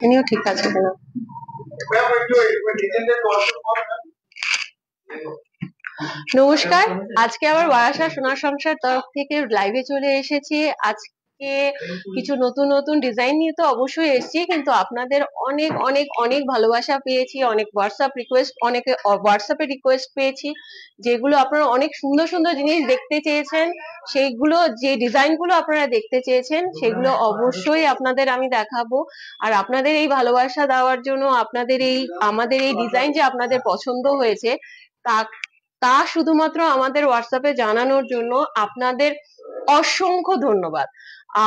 ইনিও ঠিক আছে কিনা। নমস্কার, আজকে আবার বারাসা সোনার সংসার তরফ থেকে লাইভে চলে এসেছি। আজকে কিছু নতুন নতুন ডিজাইন নিয়ে তো অবশ্যই এসেছি, কিন্তু আপনাদের অনেক অনেক অনেক ভালোবাসা পেয়েছি, অনেক হোয়াটসঅ্যাপে রিকোয়েস্ট পেয়েছি, যেগুলো আপনারা অনেক সুন্দর সুন্দর জিনিস দেখতে চেয়েছেন। সেইগুলো যে ডিজাইন গুলো আপনারা দেখতে চেয়েছেন সেগুলো অবশ্যই আপনাদের আমি দেখাবো। আর আপনাদের এই ভালোবাসা দেওয়ার জন্য, আমাদের এই ডিজাইন যে আপনাদের পছন্দ হয়েছে তা তা শুধুমাত্র আমাদের হোয়াটসঅ্যাপে জানানোর জন্য আপনাদের অসংখ্য ধন্যবাদ।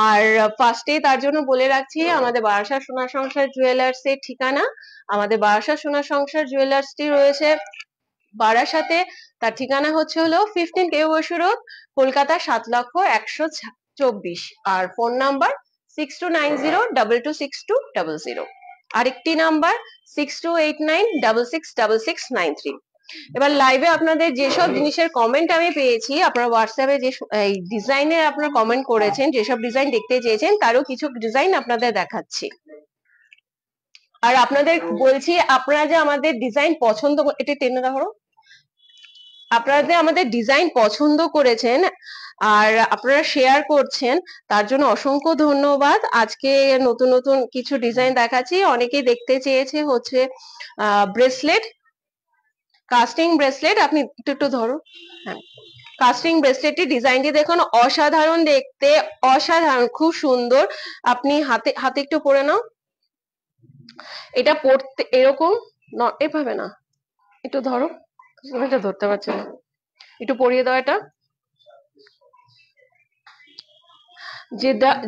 আর ফার্স্টে তার জন্য বলে রাখছি, আমাদের বারাসা সোনা সংসার জুয়েলার্স এর ঠিকানা, আমাদের বারাসা সোনা সংসার জুয়েলার্সটি রয়েছে বারাসাতে। তার ঠিকানা হচ্ছে হলো 15 কেওবসু রোড, কলকাতা 7,01,24। আর ফোন নাম্বার 6290226200। আরেকটি নাম্বার 6289666693। এবার লাইভে আপনাদের যেসব জিনিসের কমেন্ট আমি পেয়েছি, আপনারা হোয়াটসঅ্যাপে যে এই ডিজাইনের আপনারা কমেন্ট করেছেন, যেসব ডিজাইন দেখতে চেয়েছেন তারও কিছু ডিজাইন আপনাদের দেখাচ্ছি। আর আপনাদের বলছি, আপনারা যে আমাদের ডিজাইন পছন্দ, এটা টেনে ধরো, আপনারা যে আমাদের ডিজাইন পছন্দ করেছেন আর আপনারা শেয়ার করছেন, তার জন্য অসংখ্য ধন্যবাদ। আজকে নতুন নতুন কিছু ডিজাইন দেখাচ্ছি। অনেকেই দেখতে চেয়েছে হচ্ছে ব্রেসলেট, কাস্টিং ব্রেসলেট। আপনি একটু ধরো, হ্যাঁ, কাস্টিং ব্রেসলেটের ডিজাইনটি দেখুন, অসাধারণ দেখতে, অসাধারণ, খুব সুন্দর। আপনি হাতে হাতে একটু পরে নাও। এটা পড়তে এরকম এভাবে না, একটু ধরো, এটা ধরতে পারছে না, একটু পরিয়ে দাও। এটা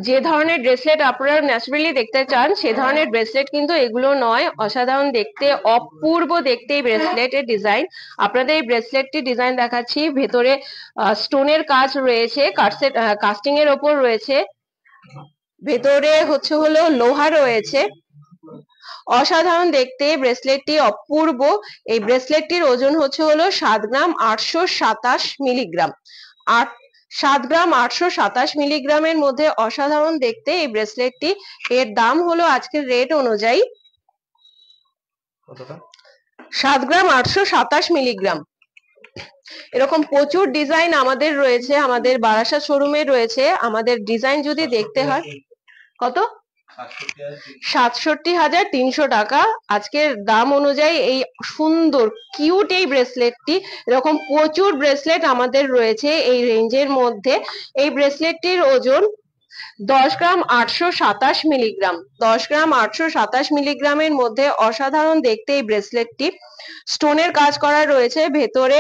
যে ধরনের ব্রেসলেট আপনারা ন্যাচারালি দেখতে চান সে ধরনের ব্রেসলেট কিন্তু এগুলো নয়। অসাধারণ দেখতে, অপূর্ব দেখতে এই ব্রেসলেটের ডিজাইন। আপনাদের এই ব্রেসলেটটির ডিজাইন দেখাচ্ছি। ভেতরে স্টোনের কাজ রয়েছে, কাস্টিং এর ওপর রয়েছে, ভেতরে হচ্ছে হলো লোহা রয়েছে। অসাধারণ দেখতে ব্রেসলেটটি, অপূর্ব। এই ব্রেসলেটটির ওজন হচ্ছে হলো 7 গ্রাম 827 মিলিগ্রাম। 7 গ্রাম 827 মিলিগ্রামের মধ্যে অসাধারণ দেখতে এই ব্রেসলেটটি। এর দাম হলো আজকের রেট অনুযায়ী 7 গ্রাম 827 মিলিগ্রাম। এরকম প্রচুর ডিজাইন আমাদের রয়েছে, আমাদের বারাসা শোরুমে রয়েছে। আমাদের ডিজাইন যদি দেখতে হয়, কত? 67,300 টাকা আজকের দাম অনুযায়ী। এই সুন্দর কিউট এই ব্রেসলেটটি, এরকম প্রচুর ব্রেসলেট আমাদের রয়েছে এই রেঞ্জের মধ্যে। এই ব্রেসলেটটির ওজন 10 গ্রাম 827 মিলিগ্রাম। 10 গ্রাম 827 মিলিগ্রামের মধ্যে অসাধারণ দেখতে এই ব্রেসলেটটি। স্টোনের কাজ করা রয়েছে ভেতরে।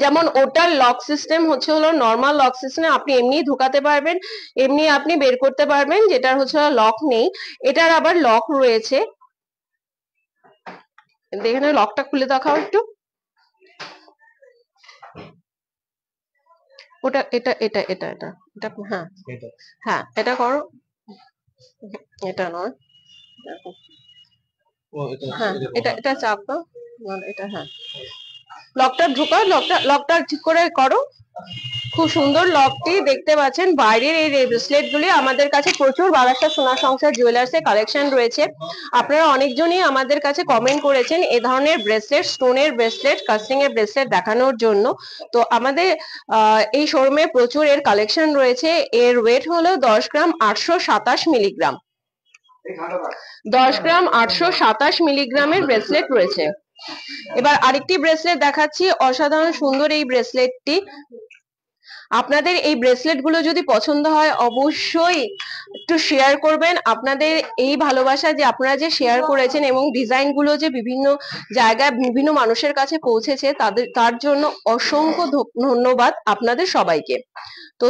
যেমন ওটার লক সিস্টেম হচ্ছে হলো নর্মাল লক সিস্টেম, আপনি এমনি ঢুকাতে পারবেন, এমনি আপনি বের করতে পারবেন, যেটার হচ্ছে লক নেই। এটার আবার লক রয়েছে। এখানে লকটা খুলে দেখাও একটু। ওটা এটা এটা এটা এটা এটা হ্যাঁ, হ্যাঁ, এটা করো। এটা নয়, হ্যাঁ, এটা চাপ দাও। এটা, হ্যাঁ, লকটা ঢুকাও, লকটা ঠিক করে করো। খুব সুন্দর লকটি দেখতে পাচ্ছেন। বাইরের এই ব্রেসলেট গুলি আমাদের কাছে প্রচুর বারাসা সোনা সংসার জুয়েলার্স এর কালেকশন রয়েছে। আপনারা অনেকজনই আমাদের কাছে কমেন্ট করেছেন এ ধরনের ব্রেসলেট, স্টোনের ব্রেসলেট, কাস্টিং এর ব্রেসলেট দেখানোর জন্য। তো আমাদের এই শোরুমে প্রচুর এর কালেকশন রয়েছে। এর ওয়েট হলো 10 গ্রাম 827 মিলিগ্রাম। 10 গ্রাম 827 মিলিগ্রামের ব্রেসলেট রয়েছে। এবার আরেকটি ব্রেসলেট দেখাচ্ছি, অসাধারণ সুন্দর এই ব্রেসলেটটি। আপনাদের এই ব্রেসলেট গুলো যদি পছন্দ হয় অবশ্যই একটু শেয়ার করবেন। আপনাদের এই ভালোবাসা যে আপনারা যে শেয়ার করেছেন এবং ডিজাইন গুলো যে বিভিন্ন জায়গায় বিভিন্ন মানুষের কাছে পৌঁছেছে, তার জন্য অসংখ্য ধন্যবাদ আপনাদের সবাইকে। তো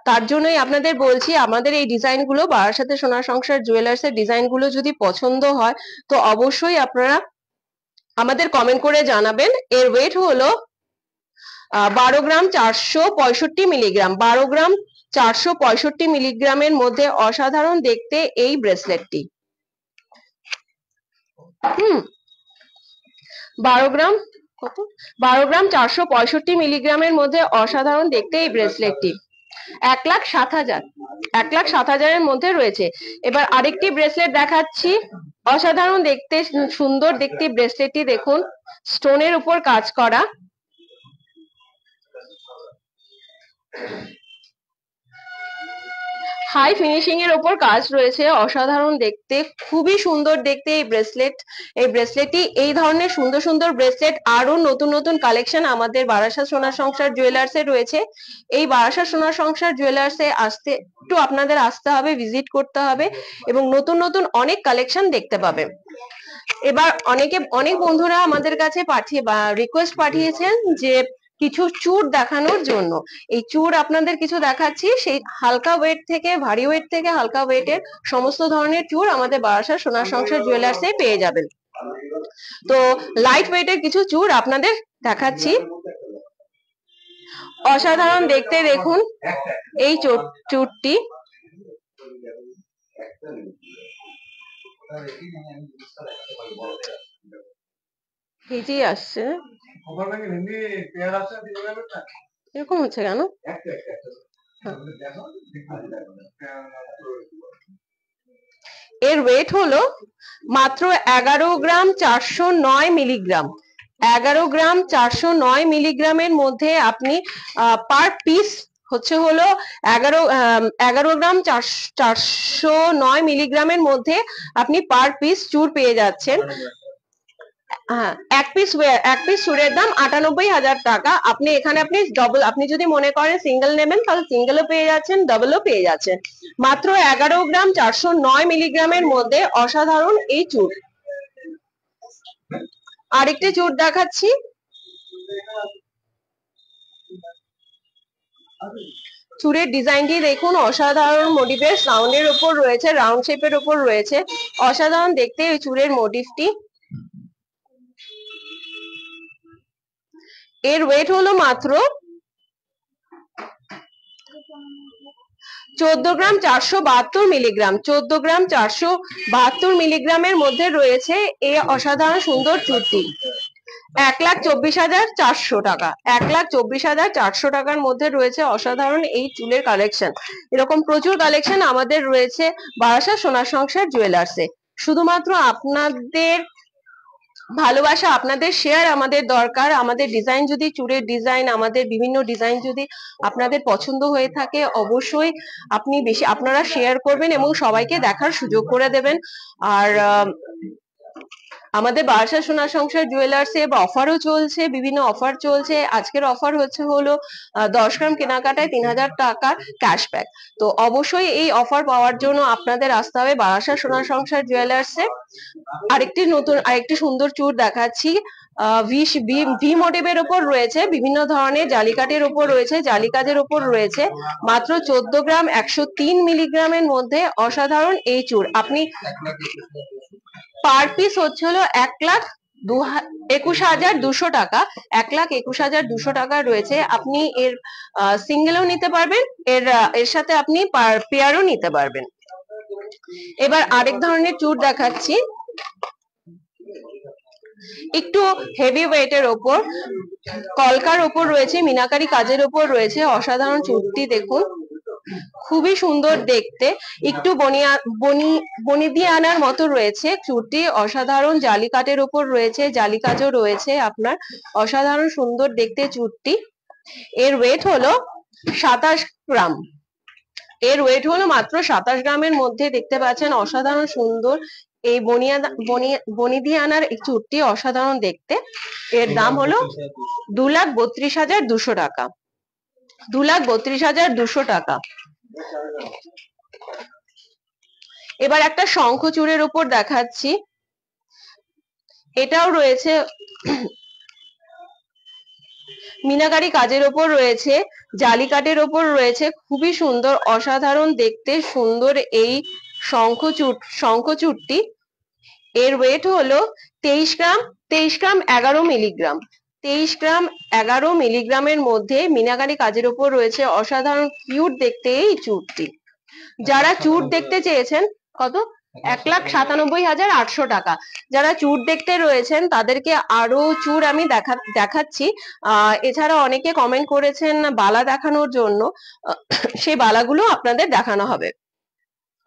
তার জন্যই আপনাদের বলছি, আমাদের এই ডিজাইন গুলো, বারাসাতে সোনা সংসার জুয়েলার্স এর ডিজাইন গুলো যদি পছন্দ হয় তো অবশ্যই আপনারা আমাদের কমেন্ট করে জানাবেন। এর ওয়েট হলো 12 গ্রাম 465 মিলিগ্রাম। 12 গ্রাম 465 মিলিগ্রামের মধ্যে অসাধারণ দেখতে এই ব্রেসলেটটি। 12 গ্রাম, কত? 12 গ্রাম 465 মিলিগ্রামের মধ্যে অসাধারণ দেখতে এই ব্রেসলেটটি। 1,07,000, 1,07,000-এর মধ্যে রয়েছে। এবার আরেকটি ব্রেসলেট দেখাচ্ছি, অসাধারণ দেখতে, সুন্দর দেখতে ব্রেসলেটটি দেখুন, স্টোনের উপর কাজ করা। হাই ফিনিশিং এর ওপর কাজ রয়েছে, অসাধারণ দেখতে, খুবই সুন্দর দেখতে এই ব্রেসলেট। এই ব্রেসলেটটি, এই ধরনের সুন্দর সুন্দর ব্রেসলেট আরো নতুন নতুন কালেকশন আমাদের বারাসাত সোনার সংসার জুয়েলার্স এ রয়েছে। এই বারাসাত সোনার সংসার জুয়েলার্স এ আসতে একটু আপনাদের আসতে হবে, ভিজিট করতে হবে এবং নতুন নতুন অনেক কালেকশন দেখতে পাবেন। এবার অনেক বন্ধুরা আমাদের কাছে পাঠিয়ে বা রিকোয়েস্ট পাঠিয়েছেন যে কিছু চূড় দেখানোর জন্য। এই চূড় আপনাদের কিছু দেখাচ্ছি, সেই হালকা ওয়েট থেকে ভারী ওয়েট থেকে হালকা ওয়েটের সমস্ত ধরনের চূড় আমাদের বারাসাত সোনার সংসার জুয়েলার্স এ পেয়ে যাবেন। তো লাইট ওয়েটের কিছু চূড় আপনাদের দেখাচ্ছি, অসাধারণ দেখতে দেখুন এই চূড়টি। ভিজি আসছে, এরকম হচ্ছে কেন? এর ওয়েট হলো মাত্র 11 গ্রাম 409 মিলিগ্রাম। 11 গ্রাম 409 মিলিগ্রামের মধ্যে আপনি পার পিস হচ্ছে হলো 11 গ্রাম 409 মিলিগ্রামের মধ্যে আপনি পার পিস চূড় পেয়ে যাচ্ছেন। হ্যাঁ, এক পিস চূড়ের দাম 98,000 টাকা। আপনি এখানে ডবল, আপনি যদি মনে করেন সিঙ্গেল নেবেন তাহলে সিঙ্গেলও পেয়ে যাচ্ছেন, ডাবলও পেয়ে যাচ্ছেন। মাত্র 11 গ্রাম 409 মিলিগ্রামের মধ্যে অসাধারণ এই চূড়। আরেকটি চূড় দেখাচ্ছি, চূড়ের ডিজাইনটি দেখুন, অসাধারণ মোটিভের সাউন্ডের উপর রয়েছে, রাউন্ড শেপের উপর রয়েছে, অসাধারণ দেখতে এই চূড়ের মোটিভটি। এর ওয়েট হলো মাত্র 14 গ্রাম 472 মিলিগ্রাম। 14 গ্রাম 472 মিলিগ্রামের মধ্যে রয়েছে এই অসাধারণ সুন্দর চূড়টি। 1,24,400 টাকা। 1,24,400 টাকার মধ্যে রয়েছে অসাধারণ এই চুলের কালেকশন। এরকম প্রচুর কালেকশন আমাদের রয়েছে বারাসাত সোনার সংসার জুয়েলার্সে। শুধুমাত্র আপনাদের ভালোবাসা, আপনাদের শেয়ার আমাদের দরকার। আমাদের ডিজাইন যদি, চূড়ের ডিজাইন, আমাদের বিভিন্ন ডিজাইন যদি আপনাদের পছন্দ হয়ে থাকে, অবশ্যই আপনারা শেয়ার করবেন এবং সবাইকে দেখার সুযোগ করে দেবেন। আর আমাদের বারাসাত সোনার সংসার জুয়েলার্সে অফারও চলছে, বিভিন্ন অফার চলছে। আজকের অফার হচ্ছে হলো 10 গ্রাম কেনাকাটায় 3,000 টাকার ক্যাশব্যাক। তো অবশ্যই এই অফার পাওয়ার জন্য আপনাদের আসতে হবে বারাসাত সোনার সংসার জুয়েলার্সে। আরেকটি সুন্দর চূড় দেখাচ্ছি, ভি মোটিভের উপর রয়েছে, বিভিন্ন ধরনের জালিকাটের উপর রয়েছে, জালিকাজের উপর রয়েছে। মাত্র 14 গ্রাম 103 মিলিগ্রামের মধ্যে অসাধারণ এই চূড়। আপনি পার পিস হচ্ছে হলো 1,21,200 টাকা। 1,21,200 টাকা রয়েছে। আপনি এর সিঙ্গেলও নিতে পারবেন, এর সাথে আপনি পেয়ারও নিতে পারবেন। এবার আরেক ধরনের চূড় দেখাচ্ছি, একটু হেভি ওয়েটের ওপর, কলকার ওপর রয়েছে, মিনাকারি কাজের ওপর রয়েছে, অসাধারণ চূড়টি দেখুন, খুবই সুন্দর দেখতে, একটু বনি দিয়ে আনার মতো রয়েছে চূড়টি, অসাধারণ জালিকাটের উপর রয়েছে, জালিকাজও রয়েছে আপনার, অসাধারণ সুন্দর দেখতে চূড়টি। এর ওয়েট হলো 27 গ্রাম। এর ওয়েট হলো মাত্র 27 গ্রামের মধ্যে। দেখতে পাচ্ছেন অসাধারণ সুন্দর এই বনি দিয়ে আনার এই চূড়টি, অসাধারণ দেখতে। এর দাম হলো 2,32,200 টাকা। 2,32,200 টাকা। এবার একটা শঙ্খচূড়ের উপর দেখাচ্ছি, এটাও রয়েছে মিনাকারি কাজের ওপর রয়েছে, জালিকাটের ওপর রয়েছে, খুবই সুন্দর, অসাধারণ দেখতে সুন্দর এই শঙ্খচূড়টি। এর ওয়েট হলো 23 গ্রাম 11 মিলিগ্রাম। 23 গ্রাম 11 মিলিগ্রামের মধ্যে মিনাকারি কাজের উপর রয়েছে, অসাধারণ কিউট দেখতে এই চূড়টি। যারা চূড় দেখতে চেয়েছেন, কত 1,97,800 টাকা। যারা চূড় দেখতে রয়েছেন তাদেরকে আরো চূড় আমি দেখাচ্ছি। এছাড়া অনেকে কমেন্ট করেছেন বালা দেখানোর জন্য, সেই বালাগুলো আপনাদের দেখানো হবে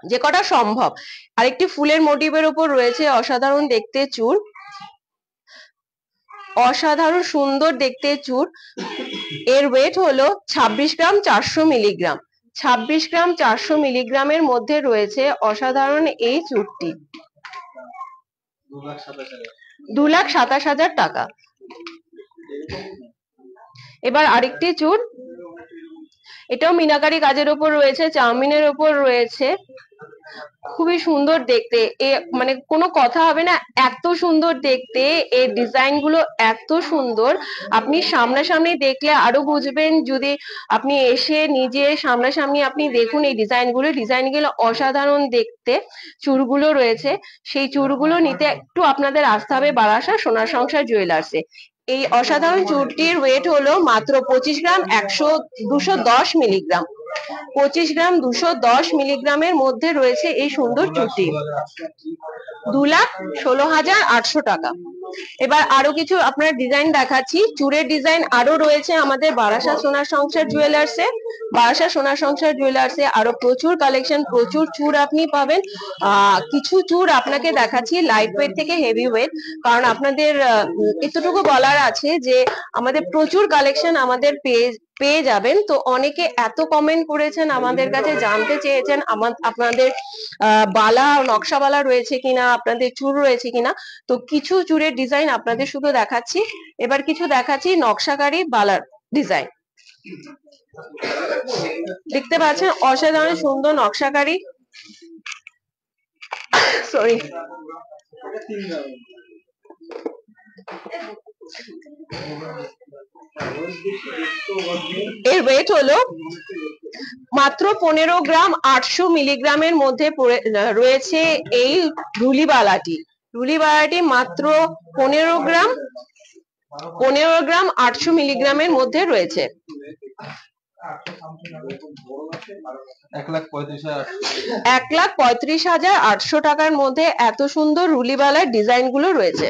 যে কটা সম্ভব। আরেকটি ফুলের মোটিভের উপর রয়েছে অসাধারণ দেখতে চূড়, অসাধারণ সুন্দর দেখতে চূড়। এর ওয়েট হলো 26 গ্রাম 400 মিলিগ্রাম। 26 গ্রাম 400 মিলিগ্রামের মধ্যে রয়েছে অসাধারণ এই চূড়টি, 2,27,000 টাকা। এবার আরেকটি চূড়, এটাও মিনাকারি কাজের উপর রয়েছে, চাউমিনের উপর রয়েছে, খুবই সুন্দর দেখতে। মানে কোনো কথা হবে না, এত সুন্দর দেখতে, এর ডিজাইন গুলো এত সুন্দর। আপনি সামনাসামনি দেখলে আরো বুঝবেন, যদি আপনি এসে নিজে সামনাসামনি আপনি দেখুন এই ডিজাইনগুলো অসাধারণ দেখতে। চূড়গুলো রয়েছে, সেই চূড়গুলো নিতে একটু আপনাদের আসতে হবে বারাসা সোনার সংসার জুয়েলার্সে। এই অসাধারণ চূড়টির ওয়েট হলো মাত্র 25 গ্রাম 210 মিলিগ্রাম। 25 গ্রাম 210 মিলিগ্রামের মধ্যে রয়েছে এই সুন্দর চূড়টি, 2,16,800 টাকা। এবার আরো কিছু আপনার ডিজাইন দেখাচ্ছি। চূড়ের ডিজাইন আরো রয়েছে আমাদের বারাসা সোনার সংসার জুয়েলার্সে। বারাসা সোনার সংসার জুয়েলার্সে আরো প্রচুর কালেকশন, প্রচুর চূড় আপনি পাবেন। কিছু চূড় আপনাকে দেখাচ্ছি লাইট ওয়েট থেকে হেভি ওয়েট, কারণ আপনাদের এতটুকু বলার আছে যে আমাদের প্রচুর কালেকশন আমাদের পেয়ে যাবেন। তো অনেকে এত কমেন্ট করেছেন আমাদের কাছে, জানতে চেয়েছেন আপনাদের বালা নকশা বালা রয়েছে কিনা, আপনাদের চূড় রয়েছে কিনা। তো কিছু চূড়ের ডিজাইন আপনাদের শুধু দেখাচ্ছি। এবার কিছু দেখাচ্ছি নকশাকারী বালার ডিজাইন। দেখতে পাচ্ছেন অসাধারণ সুন্দর নকশাকারী, সরি, এর ওয়েট হলো মাত্র 15 গ্রাম 800 মিলিগ্রামের মধ্যে রয়েছে এই রুলিবালাটি। রুলিবালাটি মাত্র 15 গ্রাম 800 মিলিগ্রামের মধ্যে রয়েছে। 1,35,800 টাকার মধ্যে এত সুন্দর রুলিবালার ডিজাইন গুলো রয়েছে।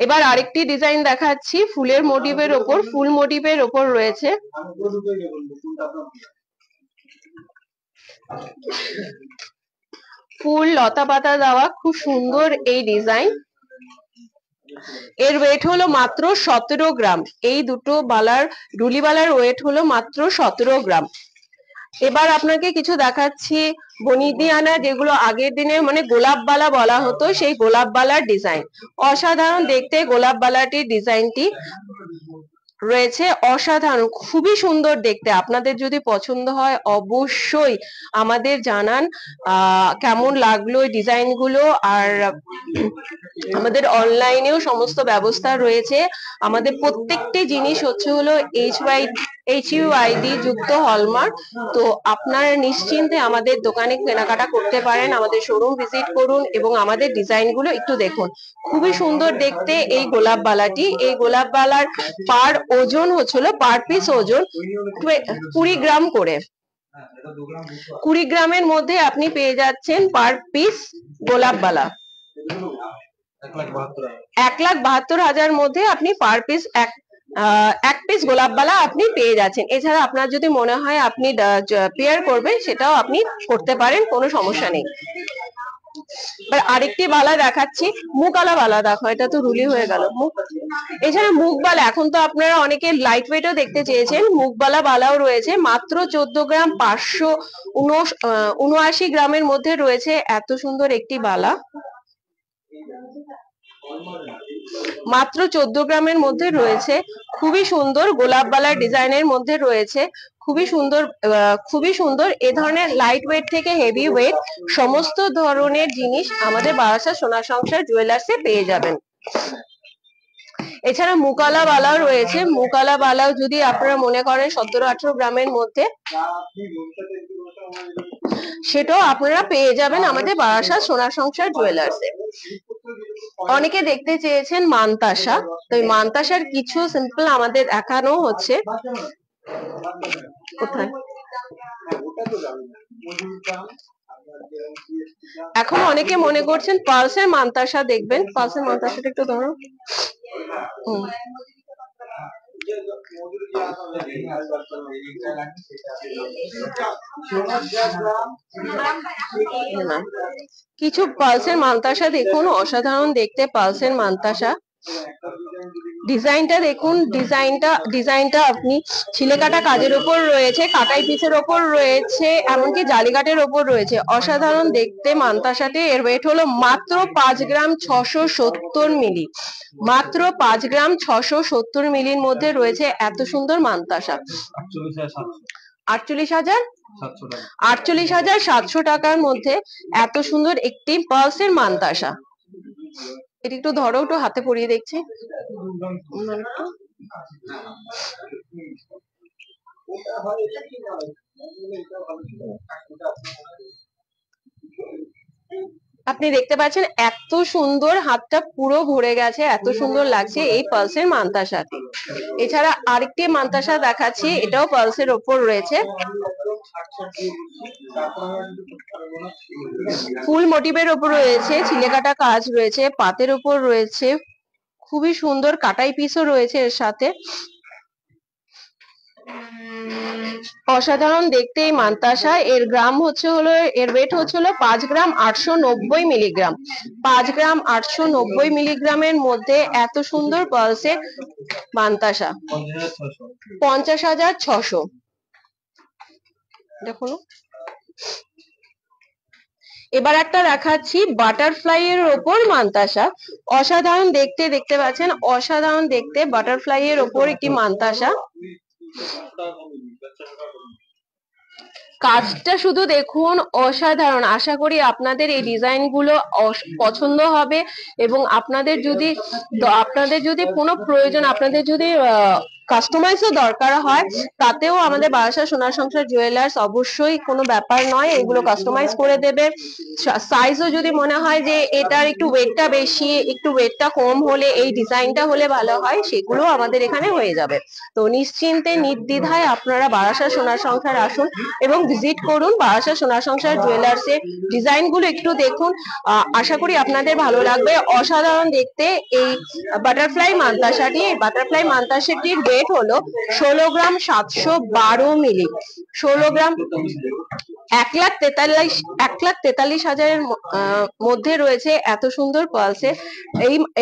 এবার আরেকটি ডিজাইন দেখাচ্ছি ফুলের মোটিভের ওপর, ফুল মোটিভের ওপর রয়েছে। ফুল লতা পাতা দেওয়া খুব সুন্দর এই ডিজাইন। এর ওয়েট হলো মাত্র 17 গ্রাম। এই দুটো বালার রুলিবালার ওয়েট হলো মাত্র 17 গ্রাম। এবার আপনাকে কিছু দেখাচ্ছি বনিদিয়ানা, যেগুলো আগের দিনে মানে গোলাপ বালা বলা হতো, সেই গোলাপ বালার ডিজাইন। অসাধারণ দেখতে গোলাপ বালাটির ডিজাইনটি রয়েছে, অসাধারণ, খুবই সুন্দর দেখতে। আপনাদের যদি পছন্দ হয় অবশ্যই আমাদের জানান কেমন লাগলো এই ডিজাইন গুলো। আর আমাদের অনলাইনেও সমস্ত ব্যবস্থা রয়েছে। আমাদের প্রত্যেকটি জিনিস হলো HUID যুক্ত হলমার্ক। তো আপনারা নিশ্চিন্তে আমাদের দোকানে কেনাকাটা করতে পারেন, আমাদের শোরুম ভিজিট করুন এবং আমাদের ডিজাইন গুলো একটু দেখুন। খুবই সুন্দর দেখতে এই গোলাপ বালাটি। এই গোলাপ বালার পার ওজন পার পিস ওজন 20 গ্রাম করে। 20 গ্রামের মধ্যে আপনি পেয়ে যাচ্ছেন পার পিস গোলাপ বালা। 1,72,000 মধ্যে আপনি পার পিস এক পিস গোলাপ বালা আপনি পেয়ে যাচ্ছেন। এছাড়া আপনার যদি মনে হয় আপনি পেয়ার করবেন, সেটাও আপনি করতে পারেন, কোনো সমস্যা নেই। আরেকটি বালা দেখাচ্ছি, মুকালা বালা। দেখো, এটা তো রুলি হয়ে গেল। এছাড়া মুখ বালা, এখন তো আপনারা অনেকে লাইট ওয়েটও দেখতে চেয়েছেন, মুখ বালাও রয়েছে। মাত্র 14 গ্রাম 579 গ্রামের মধ্যে রয়েছে এত সুন্দর একটি বালা। মাত্র 14 গ্রামের মধ্যে রয়েছে, খুবই সুন্দর গোলাপ বালার ডিজাইনের মধ্যে রয়েছে, খুবই সুন্দর, খুবই সুন্দর। এ ধরনের লাইট ওয়েট থেকে হেভি ওয়েট সমস্ত ধরনের জিনিস আমাদের বারাসা সোনার সংসার জুয়েলার্সে পেয়ে যাবেন। এছাড়া মুকালা বালাও রয়েছে। মুকালা বালাও যদি আপনারা মনে করেন 17-18 গ্রামের মধ্যে, সেটাও আপনারা পেয়ে যাবেন আমাদের বারাসা সোনার সংসার জুয়েলার্সে। অনেকে দেখতে চেয়েছেন মানতাসা, তো এই মানতাসার কিছু সিম্পল আমাদের দেখানো হচ্ছে। কোথায় এখন অনেকে মনে করছেন পার্লসের মান্তাসা দেখবেন, পার্লসের মান্তাসাটা একটু ধরো। কিছু পার্লসের মান্তাসা দেখুন, অসাধারণ দেখতে পার্লসের মান্তাসা। ডিজাইনটা দেখুন, ডিজাইনটা আপনি ছিলে কাটা কাজের উপর রয়েছে, কাটাই পিসের ওপর রয়েছে, এমনকি জালিকাটের ওপর রয়েছে। অসাধারণ দেখতে মান্তাসাটি। এর ওয়েট হলো মাত্র 5 গ্রাম 670 মিলি। মাত্র 5 গ্রাম 670 মিলির মধ্যে রয়েছে এত সুন্দর মান্তাসা। 48,700 টাকার মধ্যে এত সুন্দর একটি পার্লসের মান্তাসা। এটা একটু ধরো, একটু হাতে পরিয়ে দেখছি। আপনি দেখতে পাচ্ছেন এত সুন্দর, হাতটা পুরো ভরে গেছে, এত সুন্দর লাগছে এই পার্লসের মান্তাসাটি। এছাড়া আরেকটি মান্তাসা দেখাচ্ছি, এটাও পার্লসের ওপর রয়েছে। ফুল মোটিভের ওপর রয়েছে, ছিলে কাটা কাজ রয়েছে, পাতের ওপর রয়েছে, খুবই সুন্দর কাটাই পিসও রয়েছে এর সাথে। অসাধারণ দেখতে এই মান্তাসা। এর ওয়েট হচ্ছে হলো 5 গ্রাম 890 মিলিগ্রাম। 5 গ্রাম 890 মিলিগ্রামের মধ্যে এত সুন্দর পার্লসের মান্তাসা। 50,600। দেখুন, এবার একটা দেখাচ্ছি বাটারফ্লাই এর ওপর মান্তাসা। অসাধারণ দেখতে, দেখতে পাচ্ছেন অসাধারণ দেখতে বাটারফ্লাই এর ওপর একটি মান্তাসা। কাজটা শুধু দেখুন, অসাধারণ। আশা করি আপনাদের এই ডিজাইন গুলো পছন্দ হবে, এবং আপনাদের যদি কোনো প্রয়োজন, আপনাদের যদি কাস্টমাইজও দরকার হয়, তাতেও আমাদের বারাসা সোনার সংসার জুয়েলার্স অবশ্যই কোনো ব্যাপার নয়, এগুলো কাস্টমাইজ করে দেবে। সাইজও যদি মনে হয় যে এটার একটু ওয়েটটা বেশি, একটু ওয়েটটা কম হলে এই ডিজাইনটা হলে ভালো হয়, সেগুলো আমাদের এখানে হয়ে যাবে। তো নিশ্চিন্তে নির্দ্বিধায় আপনারা বারাসা সোনার সংসার আসুন এবং ভিজিট করুন। বারাসা সোনার সংসার জুয়েলার্স এর ডিজাইন গুলো একটু দেখুন, আশা করি আপনাদের ভালো লাগবে। অসাধারণ দেখতে এই বাটারফ্লাই মান্তাসাটি। এই বাটারফ্লাই মান্তাসাটির ওয়েট হলো 16 গ্রাম 712 মিলি। 16 গ্রাম 1,43,000-এর মধ্যে রয়েছে এত সুন্দর পার্লসের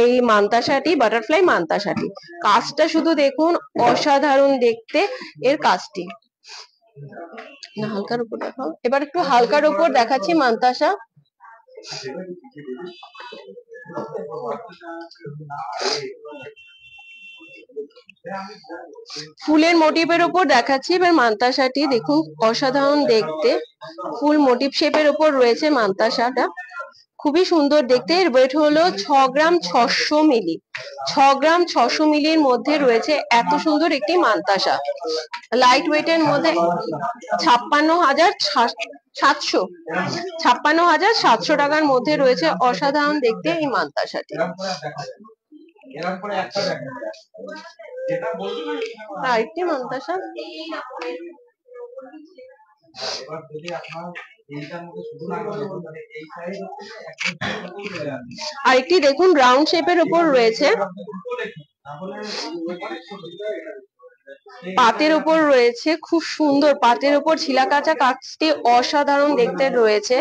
এই মান্তাসাটি, বাটারফ্লাই মান্তাসাটি। কাজটা শুধু দেখুন, অসাধারণ দেখতে এর কাজটি। না, হালকার উপর দেখাও। এবার একটু হালকার উপর দেখাচ্ছি মান্তাসা। ফুলের মোটিভের উপর দেখাচ্ছি এবার মান্তাসাটি। দেখুন, অসাধারণ দেখতে ফুল মোটিভ শেপের উপর রয়েছে মান্তাসাটা, খুবই সুন্দর দেখতে। এর ওয়েট হলো 6 গ্রাম 600 মিলি। 6 গ্রাম 600 মিলির মধ্যে রয়েছে এত সুন্দর একটি মান্তাসা। লাইট ওয়েটের মধ্যে 56,700 56,700 টাকার মধ্যে রয়েছে অসাধারণ দেখতে এই মান্তাসাটি। আরেকটি মান্তাসা, আরেকটি দেখুন রাউন্ড শেপের উপর রয়েছে, পাতের উপর রয়েছে, খুব সুন্দর পাতের উপর ছিলা কাঁচা কাজটি অসাধারণ দেখতে রয়েছে।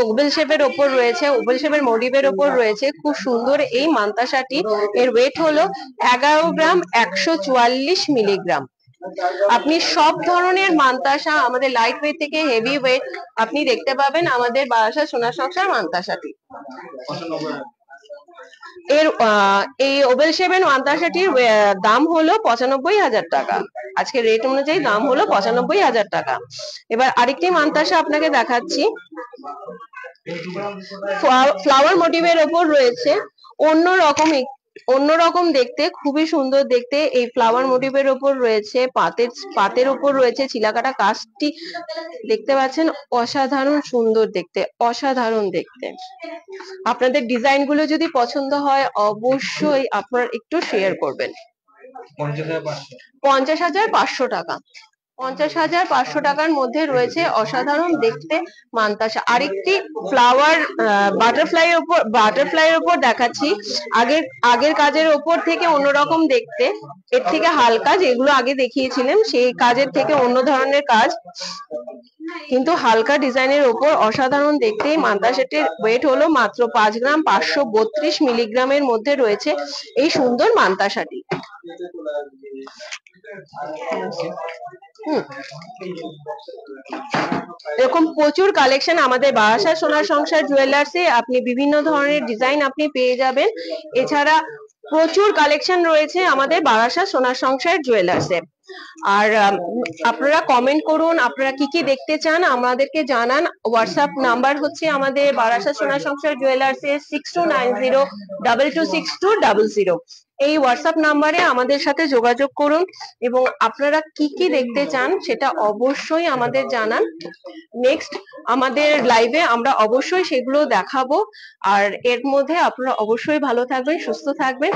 ওভেল শেপের উপর রয়েছে, ওভেল শেপের মোটিভের উপর রয়েছে, খুব সুন্দর এই মান্তাসাটি। এর ওয়েট হলো 11 গ্রাম 144 মিলিগ্রাম। আপনি সব ধরনের মান্তাসা, আমাদের লাইট ওয়েট থেকে হেভি ওয়েট, আপনি দেখতে পাবেন আমাদের বারাসা সোনার সংসার মান্তাসাটি। এর এই ওভেল শেপের মান্তাসাটির দাম হলো 95,000 টাকা। আজকের রেট অনুযায়ী দাম হলো 95,000 টাকা। এবার আরেকটি মান্তাসা আপনাকে দেখাচ্ছি, ফ্লাওয়ার মোটিভের ওপর রয়েছে, অন্যরকম দেখতে, খুবই সুন্দর দেখতে এই ফ্লাওয়ার মোটিভের ওপর রয়েছে, পাতের উপর রয়েছে ছিলাকাটা কাজটি দেখতে পাচ্ছেন, অসাধারণ সুন্দর দেখতে, অসাধারণ দেখতে। আপনাদের ডিজাইন গুলো যদি পছন্দ হয় অবশ্যই আপনারা একটু শেয়ার করবেন। 50,500 টাকা। 50,500 টাকার মধ্যে রয়েছে অসাধারণ দেখতে মান্তাসা। আরেকটি ফ্লাওয়ার বাটারফ্লাই এর উপর দেখাচ্ছি। আগের কাজের ওপর থেকে অন্যরকম দেখতে, এর থেকে হালকা, যেগুলো আগে দেখিয়েছিলাম সেই কাজের থেকে অন্য ধরনের কাজ, কিন্তু হালকা ডিজাইনের ওপর অসাধারণ দেখতে। এই মান্তাসাটির ওয়েট হলো মাত্র 5 গ্রাম, 532 মিলিগ্রামের মধ্যে রয়েছে এই সুন্দর মান্তাসাটি। এরকম প্রচুর কালেকশন আমাদের বারাসা সোনার সংসার জুয়েলার্সে, আপনি বিভিন্ন ধরনের ডিজাইন আপনি পেয়ে যাবেন। এছাড়া প্রচুর কালেকশন রয়েছে আমাদের বারাসা সোনার সংসার জুয়েলার্সে। আর আপনারা কমেন্ট করুন, আপনারা কি কি দেখতে চান আমাদেরকে জানান। হোয়াটসঅ্যাপ নাম্বার হচ্ছে আমাদের বারাসা সোনার সংসার জুয়েলার্সের 6290226200। এই হোয়াটসঅ্যাপ নাম্বারে আমাদের সাথে যোগাযোগ করুন এবং আপনারা কি কি দেখতে চান সেটা অবশ্যই আমাদের জানান। নেক্সট আমাদের লাইভে আমরা অবশ্যই সেগুলো দেখাবো। আর এর মধ্যে আপনারা অবশ্যই ভালো থাকবেন, সুস্থ থাকবেন।